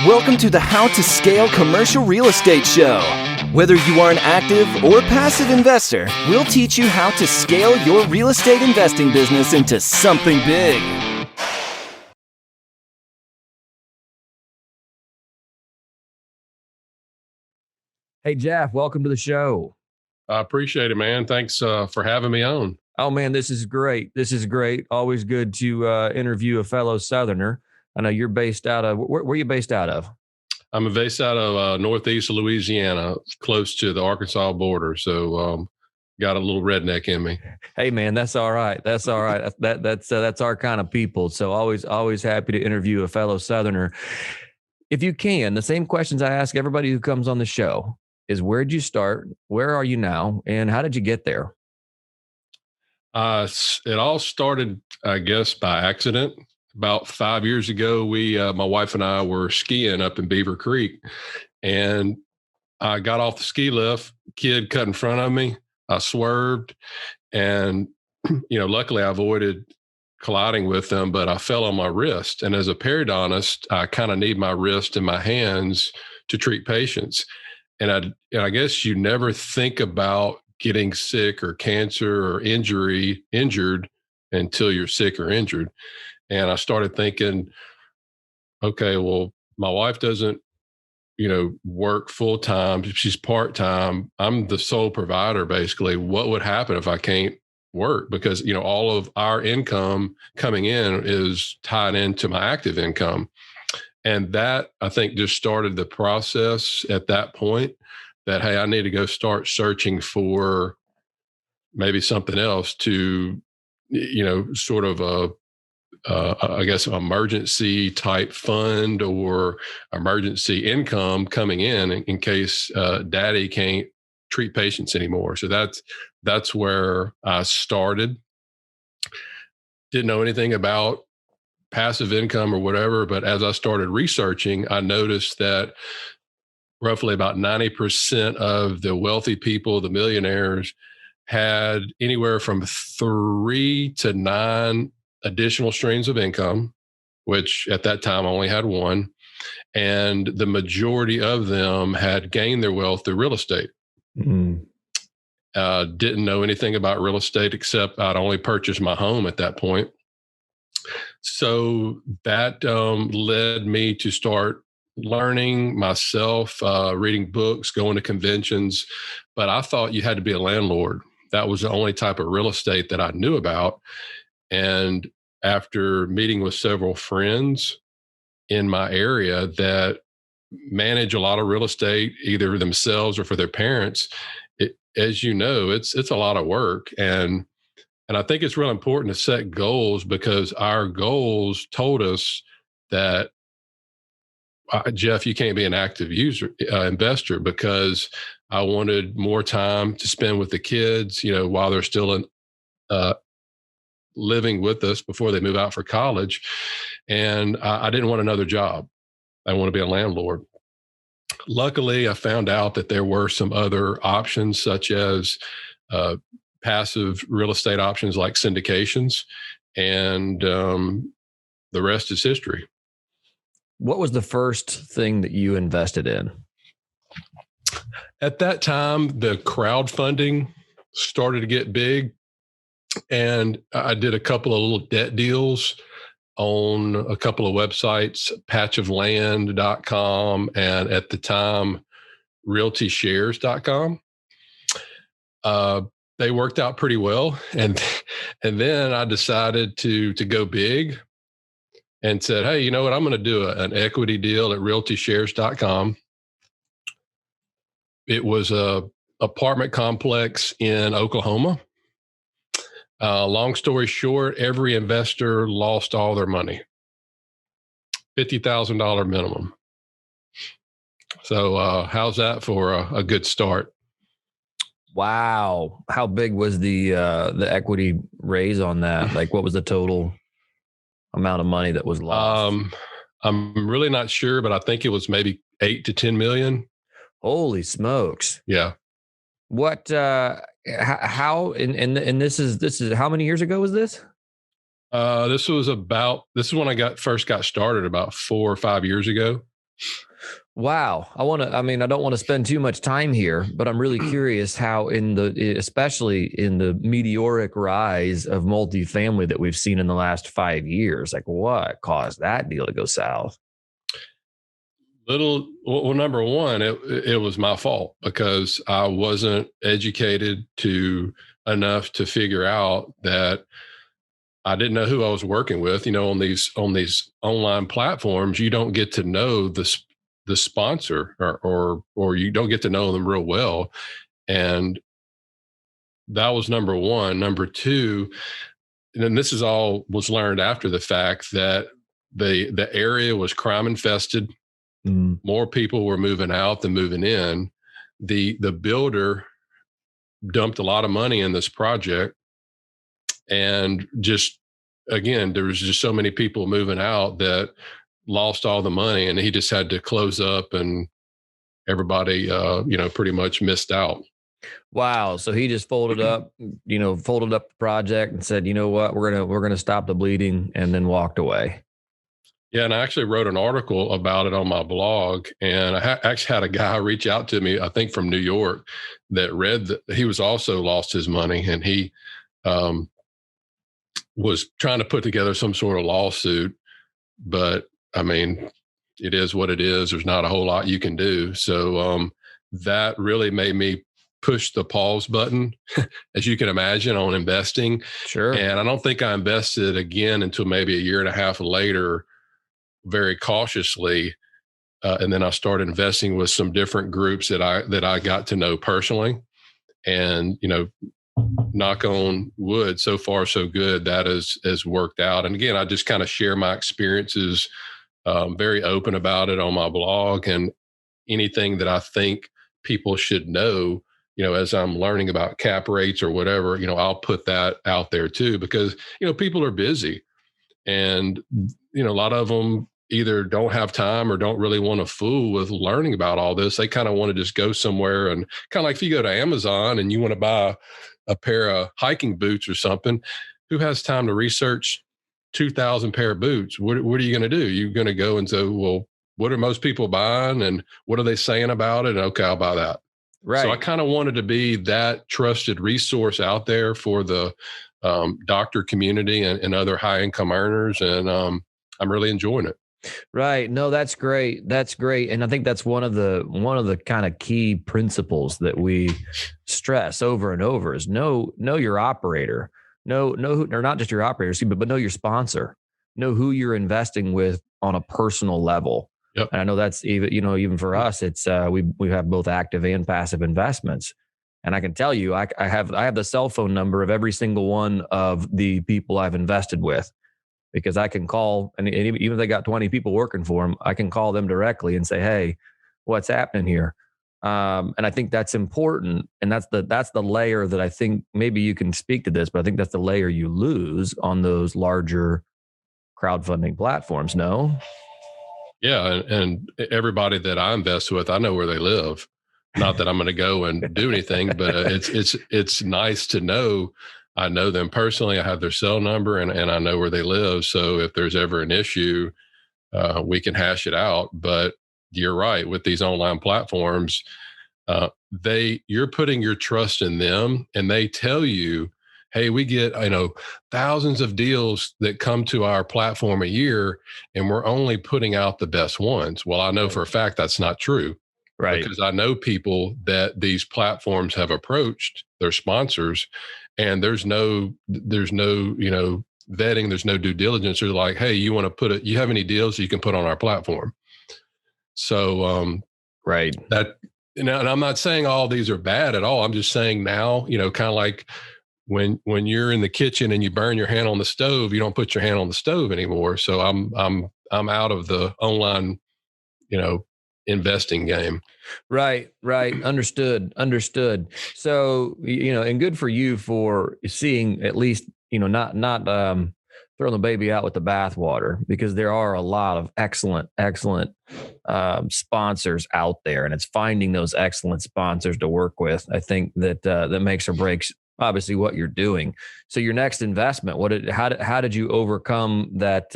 Welcome to the How to Scale Commercial Real Estate Show. Whether you are an active or passive investor, we'll teach you how to scale your real estate investing business into something big. Hey, Jeff, welcome to the show. I appreciate it, man. Thanks for having me on. Oh, man, this is great. This is great. Always good to interview a fellow Southerner. I know you're based out of, where are you based out of? I'm based out of northeast of Louisiana, close to the Arkansas border. So got a little redneck in me. Hey, man, that's all right. That's all right. That's our kind of people. So always happy to interview a fellow Southerner. If you can, the same questions I ask everybody who comes on the show is, where'd you start? Where are you now? And how did you get there? It all started, I guess, by accident. About 5 years ago, my wife and I were skiing up in Beaver Creek, and I got off the ski lift. Kid cut in front of me. I swerved, and luckily I avoided colliding with them, but I fell on my wrist. And as a periodontist, I kind of need my wrist and my hands to treat patients. And I guess you never think about getting sick or cancer or injured until you're sick or injured. And I started thinking, okay, well, my wife doesn't, work full time. She's part time. I'm the sole provider, basically. What would happen if I can't work? Because, all of our income coming in is tied into my active income. And that, I think, just started the process at that point that, hey, I need to go start searching for maybe something else to, sort of I guess, emergency type fund or emergency income coming in case daddy can't treat patients anymore. So that's where I started. Didn't know anything about passive income or whatever, but as I started researching, I noticed that roughly about 90% of the wealthy people, the millionaires, had anywhere from 3 to 9 additional streams of income, which at that time I only had one. And the majority of them had gained their wealth through real estate. Didn't know anything about real estate except I'd only purchased my home at that point. So that led me to start learning myself, reading books, going to conventions. But I thought you had to be a landlord. That was the only type of real estate that I knew about. And after meeting with several friends in my area that manage a lot of real estate, either themselves or for their parents, as you know, it's a lot of work. And I think it's real important to set goals, because our goals told us that, Jeff, you can't be an active investor, because I wanted more time to spend with the kids, while they're still in, living with us before they move out for college. And I didn't want another job. I want to be a landlord. Luckily, I found out that there were some other options, such as passive real estate options like syndications, and the rest is history. What was the first thing that you invested in? At that time, the crowdfunding started to get big, and I did a couple of little debt deals on a couple of websites, patchofland.com, and at the time, realtyshares.com. They worked out pretty well. And then I decided to go big and said, hey, you know what? I'm going to do an equity deal at realtyshares.com. It was a apartment complex in Oklahoma. Long story short, every investor lost all their money. $50,000 minimum. So how's that for a good start? Wow. How big was the equity raise on that? Like, what was the total amount of money that was lost? I'm really not sure, but I think it was maybe 8 to 10 million. Holy smokes. Yeah. What, how, and this is how many years ago was this? This is when I first got started about 4 or 5 years ago. Wow. I don't want to spend too much time here, but I'm really curious how especially in the meteoric rise of multifamily that we've seen in the last 5 years, like what caused that deal to go south? Well, number one, it was my fault because I wasn't educated to enough to figure out that I didn't know who I was working with. On these online platforms, you don't get to know the sponsor, or you don't get to know them real well. And that was number one. Number two, and then this is all was learned after the fact, that the area was crime infested. Mm. More people were moving out than moving in. The builder dumped a lot of money in this project, and just again, there was just so many people moving out that lost all the money, and he just had to close up, and everybody, pretty much missed out. Wow. So he just folded up the project and said, you know what, we're gonna stop the bleeding, and then walked away. Yeah, and I actually wrote an article about it on my blog, and I actually had a guy reach out to me, I think from New York, that read that he was also lost his money, and he um, was trying to put together some sort of lawsuit. But I mean, it is what it is. There's not a whole lot you can do. So that really made me push the pause button, as you can imagine, on investing. Sure. And I don't think I invested again until maybe a year and a half later, very cautiously. And then I started investing with some different groups that I got to know personally. And, knock on wood, so far so good, that has worked out. And again, I just kind of share my experiences, very open about it on my blog, and anything that I think people should know, as I'm learning about cap rates or whatever, I'll put that out there too, because, people are busy, and, a lot of them either don't have time or don't really want to fool with learning about all this. They kind of want to just go somewhere, and kind of like if you go to Amazon and you want to buy a pair of hiking boots or something, who has time to research 2,000 pair of boots? What are you going to do? You're going to go and say, well, what are most people buying, and what are they saying about it? And okay, I'll buy that. Right. So I kind of wanted to be that trusted resource out there for the doctor community and other high income earners. And I'm really enjoying it. Right. No, that's great. That's great. And I think that's one of the kind of key principles that we stress over and over is know your operator. Know who, or not just your operator, but know your sponsor. Know who you're investing with on a personal level. Yep. And I know that's even for us, it's we have both active and passive investments. And I can tell you, I have the cell phone number of every single one of the people I've invested with, because I can call, and even if they got 20 people working for them, I can call them directly and say, hey, what's happening here? And I think that's important. And that's the layer that I think maybe you can speak to this, but I think that's the layer you lose on those larger crowdfunding platforms. No? Yeah. And everybody that I invest with, I know where they live. Not that I'm going to go and do anything, but it's nice to know. I know them personally. I have their cell number, and I know where they live. So if there's ever an issue, we can hash it out. But you're right, with these online platforms, you're putting your trust in them, and they tell you, hey, we get, thousands of deals that come to our platform a year, and we're only putting out the best ones. Well, I know for a fact that's not true. Right. Because I know people that these platforms have approached, their sponsors, and there's no, vetting, there's no due diligence. They're like, hey, you want to you have any deals you can put on our platform? So, right. And I'm not saying all these are bad at all. I'm just saying now, kind of like when you're in the kitchen and you burn your hand on the stove, you don't put your hand on the stove anymore. So I'm out of the online, investing game. Right. Understood. So, and good for you for seeing at least, not throwing the baby out with the bathwater, because there are a lot of excellent sponsors out there, and it's finding those excellent sponsors to work with. I think that that makes or breaks obviously what you're doing. So your next investment, how did you overcome that,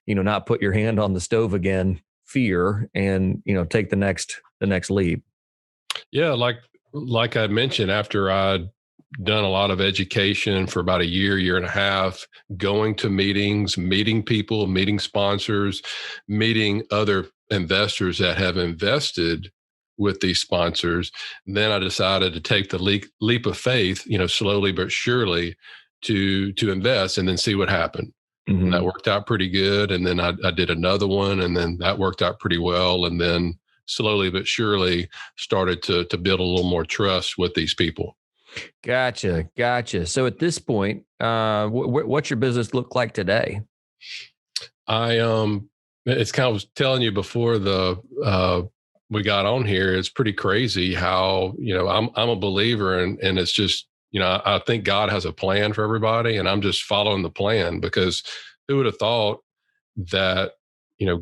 not put your hand on the stove again fear and, take the next leap. Yeah. Like I mentioned, after I'd done a lot of education for about a year and a half, going to meetings, meeting people, meeting sponsors, meeting other investors that have invested with these sponsors. Then I decided to take the leap of faith, slowly but surely to invest and then see what happened. Mm-hmm. And that worked out pretty good. And then I did another one, and then that worked out pretty well. And then slowly but surely started to build a little more trust with these people. Gotcha. So at this point, what's your business look like today? It's kind of was telling you before we got on here. It's pretty crazy how, I'm a believer, and it's just, I think God has a plan for everybody, and I'm just following the plan, because who would have thought that,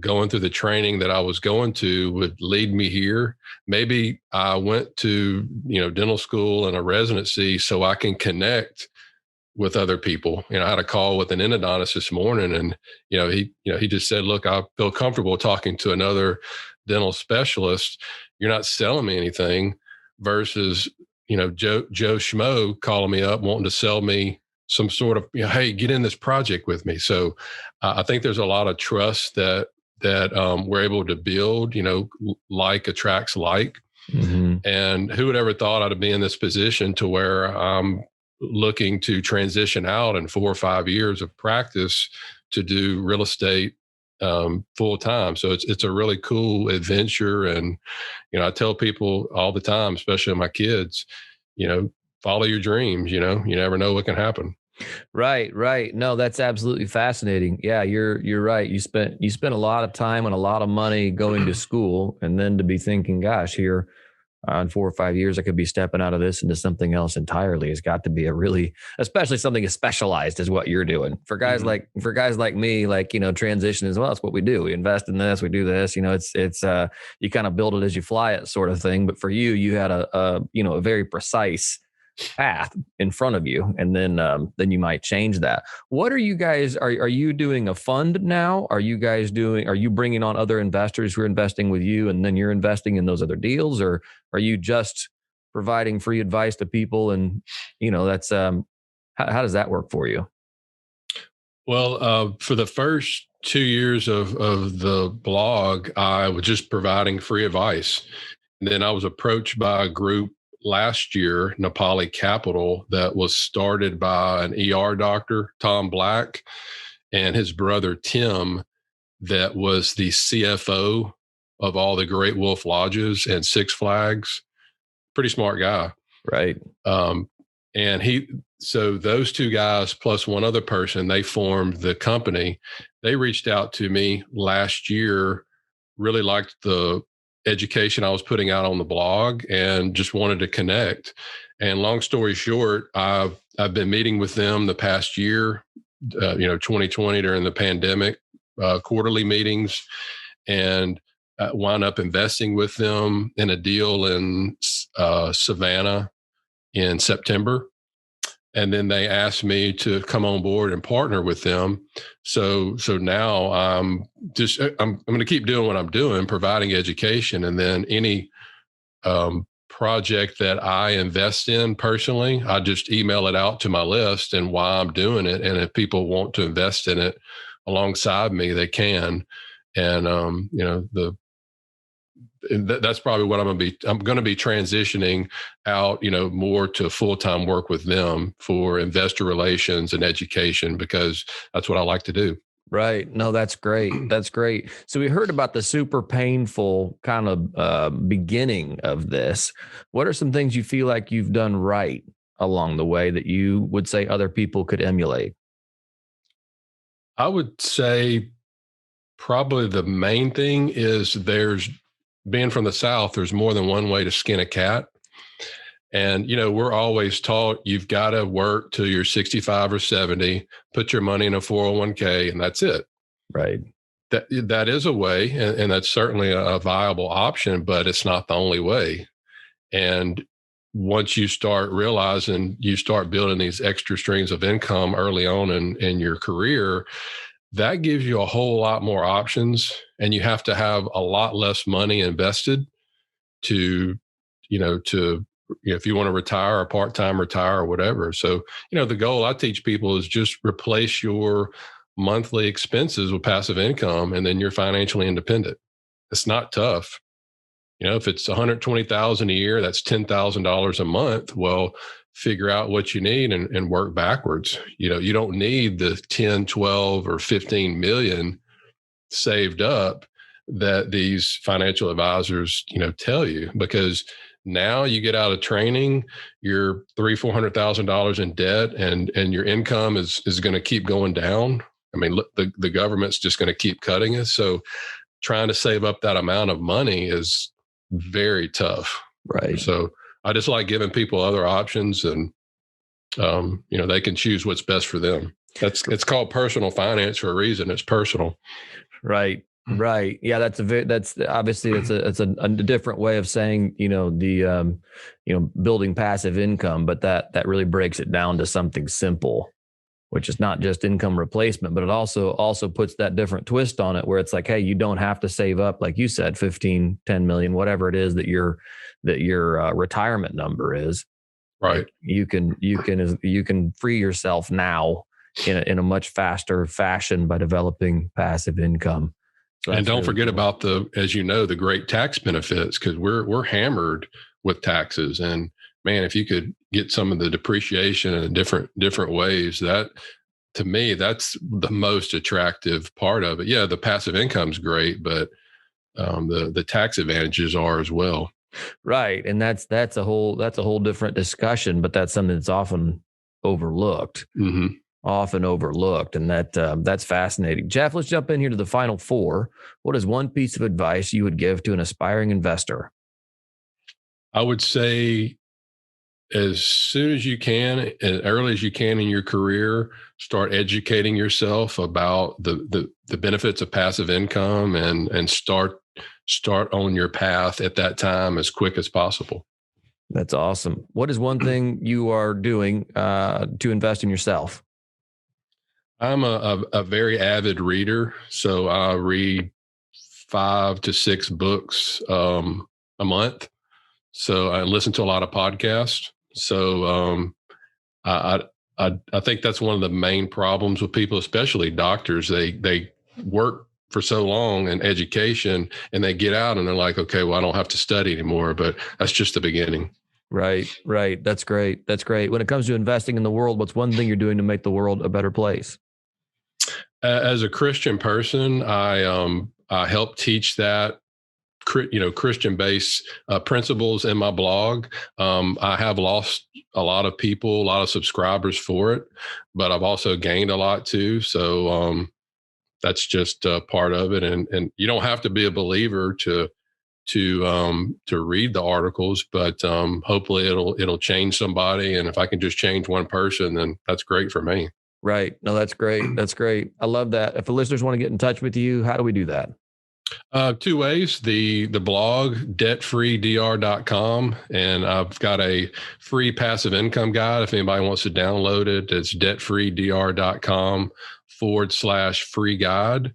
going through the training that I was going to would lead me here. Maybe I went to, dental school and a residency so I can connect with other people. I had a call with an endodontist this morning, and, he just said, look, I feel comfortable talking to another dental specialist. You're not selling me anything versus, Joe Schmo calling me up, wanting to sell me some sort of, hey, get in this project with me. So I think there's a lot of trust that we're able to build, like attracts like. Mm-hmm. And who would ever thought I'd be in this position to where I'm looking to transition out in 4 or 5 years of practice to do real estate full time. So it's a really cool adventure. And, I tell people all the time, especially my kids, follow your dreams, you never know what can happen. Right. No, that's absolutely fascinating. Yeah, you're right. You spent a lot of time and a lot of money going to school, and then to be thinking, gosh, here in 4 or 5 years, I could be stepping out of this into something else entirely. Has got to be a really, especially something as specialized as what you're doing. For guys like me, transition as well. It's what we do. We invest in this, we do this. It's you kind of build it as you fly it, sort of thing. But for you, you had a very precise path in front of you, and then you might change that. What are you guys, are you doing a fund now? Are you bringing on other investors who are investing with you, and then you're investing in those other deals? Or are you just providing free advice to people? And that's how does that work for you? Well, for the first 2 years of the blog, I was just providing free advice. And then I was approached by a group last year, Nepali Capital, that was started by an ER doctor, Tom Black, and his brother, Tim, that was the CFO of all the Great Wolf Lodges and Six Flags. Pretty smart guy. Right. So those two guys plus one other person, they formed the company. They reached out to me last year, really liked the education I was putting out on the blog, and just wanted to connect. And long story short, I've been meeting with them the past year, 2020 during the pandemic, quarterly meetings, and wound up investing with them in a deal in Savannah in September. And then they asked me to come on board and partner with them. So now I'm going to keep doing what I'm doing, providing education, and then any project that I invest in personally, I just email it out to my list and why I'm doing it. And if people want to invest in it alongside me, they can. And that's probably what I'm going to be transitioning out, more to full-time work with them for investor relations and education, because that's what I like to do. Right. No, that's great. That's great. So we heard about the super painful kind of beginning of this. What are some things you feel like you've done right along the way that you would say other people could emulate? I would say probably the main thing is being from the South, there's more than one way to skin a cat. And, we're always taught you've got to work till you're 65 or 70, put your money in a 401k, and that's it. Right. That is a way, and that's certainly a viable option, but it's not the only way. And once you start realizing, you start building these extra streams of income early on in your career, that gives you a whole lot more options, and you have to have a lot less money invested to, if you want to retire or part-time retire or whatever. So, the goal I teach people is just replace your monthly expenses with passive income, and then you're financially independent. It's not tough. If it's 120,000 a year, that's $10,000 a month. Well, figure out what you need and work backwards. You don't need the 10, 12, or 15 million saved up that these financial advisors, tell you, because now you get out of training, you're $300,000-$400,000 in debt, and your income is going to keep going down. I mean, look, the government's just going to keep cutting it. So trying to save up that amount of money is very tough. Right. So I just like giving people other options, and they can choose what's best for them. It's called personal finance for a reason. It's personal. Right. Right. Yeah. That's obviously it's a different way of saying, building passive income, but that really breaks it down to something simple, which is not just income replacement, but it also puts that different twist on it, where it's like, hey, you don't have to save up, like you said, 15, 10 million, whatever it is that your retirement number is. Right. Like you can free yourself now in a much faster fashion by developing passive income. So and don't forget about the great tax benefits, because we're hammered with taxes. And man, if you could get some of the depreciation in different ways, that, to me, that's the most attractive part of it. Yeah, the passive income's great, but the tax advantages are as well. Right, and that's a whole different discussion, but that's something that's often overlooked. Mm-hmm. And that's fascinating. Jeff, let's jump in here to the final four. What is one piece of advice you would give to an aspiring investor? I would say, as soon as you can, as early as you can in your career, start educating yourself about the benefits of passive income, and start on your path at that time as quick as possible. That's awesome. What is one thing you are doing to invest in yourself? I'm a very avid reader, so I read 5 to 6 books a month. So I listen to a lot of podcasts. So I think that's one of the main problems with people, especially doctors. They work for so long in education, and they get out and they're like, okay, well, I don't have to study anymore. But that's just the beginning. Right. That's great. When it comes to investing in the world, what's one thing you're doing to make the world a better place? As a Christian person, I help teach that, Christian-based principles in my blog. I have lost a lot of people, a lot of subscribers for it, but I've also gained a lot too. So that's just part of it. And you don't have to be a believer to read the articles, but hopefully it'll change somebody. And if I can just change one person, then that's great for me. Right. No, that's great. I love that. If the listeners want to get in touch with you, how do we do that? 2 ways. The blog, debtfreedr.com. And I've got a free passive income guide. If anybody wants to download it, it's debtfreedr.com/free guide.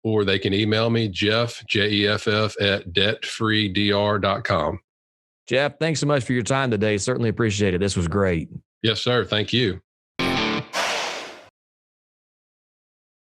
Or they can email me, Jeff, Jeff, at debtfreedr.com. Jeff, thanks so much for your time today. Certainly appreciate it. This was great. Yes, sir. Thank you.